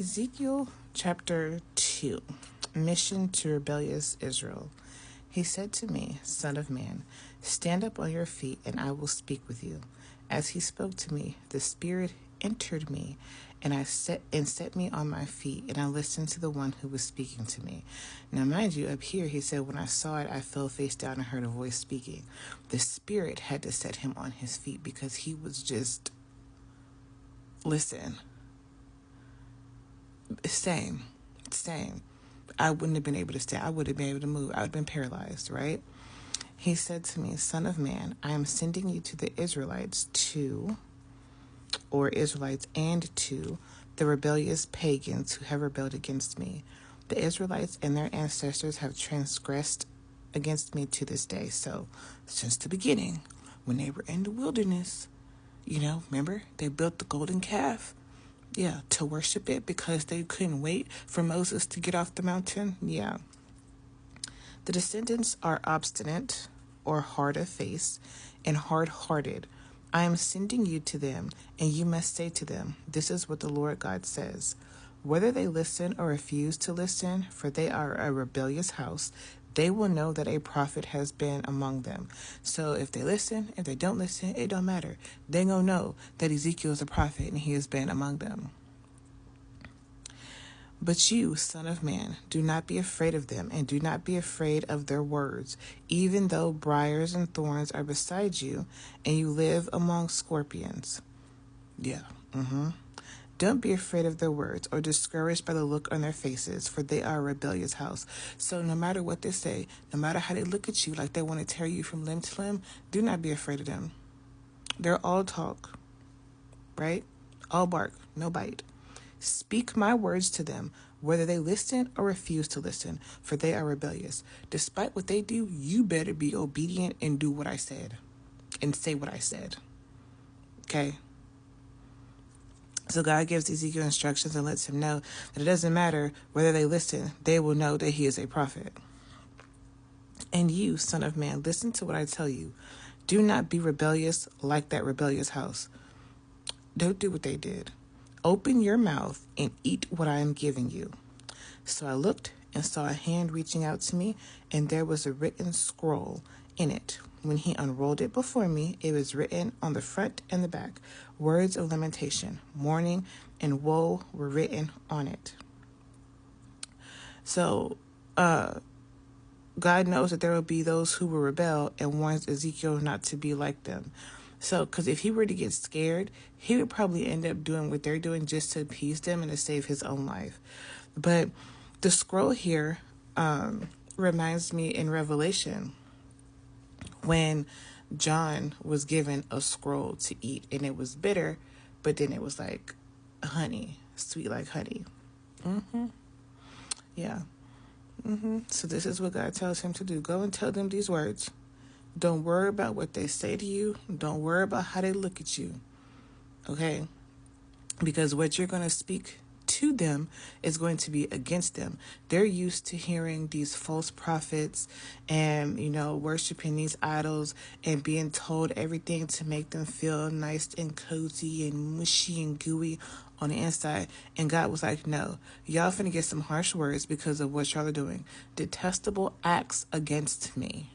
Ezekiel chapter 2, Mission to Rebellious Israel. He said to me, Son of man, stand up on your feet, and I will speak with you. As he spoke to me, the Spirit entered me, and set me on my feet, and I listened to the one who was speaking to me. Now, mind you, up here, he said, when I saw it, I fell face down and heard a voice speaking. The Spirit had to set him on his feet because he was just, listen, same. I wouldn't have been able to stand. I would have been able to move. I would have been paralyzed, right? He said to me, Son of man, I am sending you to the Israelites and to the rebellious pagans who have rebelled against me. The Israelites and their ancestors have transgressed against me to this day. So, since the beginning, when they were in the wilderness, remember, they built the golden calf. Yeah, to worship it because they couldn't wait for Moses to get off the mountain. Yeah. The descendants are obstinate or hard of face and hard-hearted. I am sending you to them, and you must say to them, this is what the Lord God says. Whether they listen or refuse to listen, for they are a rebellious house, they will know that a prophet has been among them. So if they listen, if they don't listen, it don't matter. They gonna know that Ezekiel is a prophet and he has been among them. But you, son of man, do not be afraid of them, and do not be afraid of their words, even though briars and thorns are beside you, and you live among scorpions. Yeah. Don't be afraid of their words or discouraged by the look on their faces, for they are a rebellious house. So no matter what they say, no matter how they look at you like they want to tear you from limb to limb, do not be afraid of them. They're all talk, right? All bark, no bite. Speak my words to them, whether they listen or refuse to listen, for they are rebellious. Despite what they do, you better be obedient and do what I said and say what I said. Okay? So God gives Ezekiel instructions and lets him know that it doesn't matter whether they listen, they will know that he is a prophet. And you, son of man, listen to what I tell you. Do not be rebellious like that rebellious house. Don't do what they did. Open your mouth and eat what I am giving you. So I looked and saw a hand reaching out to me, and there was a written scroll in it. When he unrolled it before me, it was written on the front and the back. Words of lamentation, mourning, and woe were written on it. So, God knows that there will be those who will rebel and warns Ezekiel not to be like them. So, because if he were to get scared, he would probably end up doing what they're doing just to appease them and to save his own life. But the scroll here reminds me in Revelation when John was given a scroll to eat, and it was bitter, but then it was like honey, sweet like honey. Yeah. So this is what God tells him to do. Go and tell them these words. Don't worry about what they say to you. Don't worry about how they look at you. Okay? Because what you're going to speak to them is going to be against them. They're used to hearing these false prophets and, worshiping these idols and being told everything to make them feel nice and cozy and mushy and gooey on the inside. And God was like, no, y'all finna get some harsh words because of what y'all are doing. Detestable acts against me.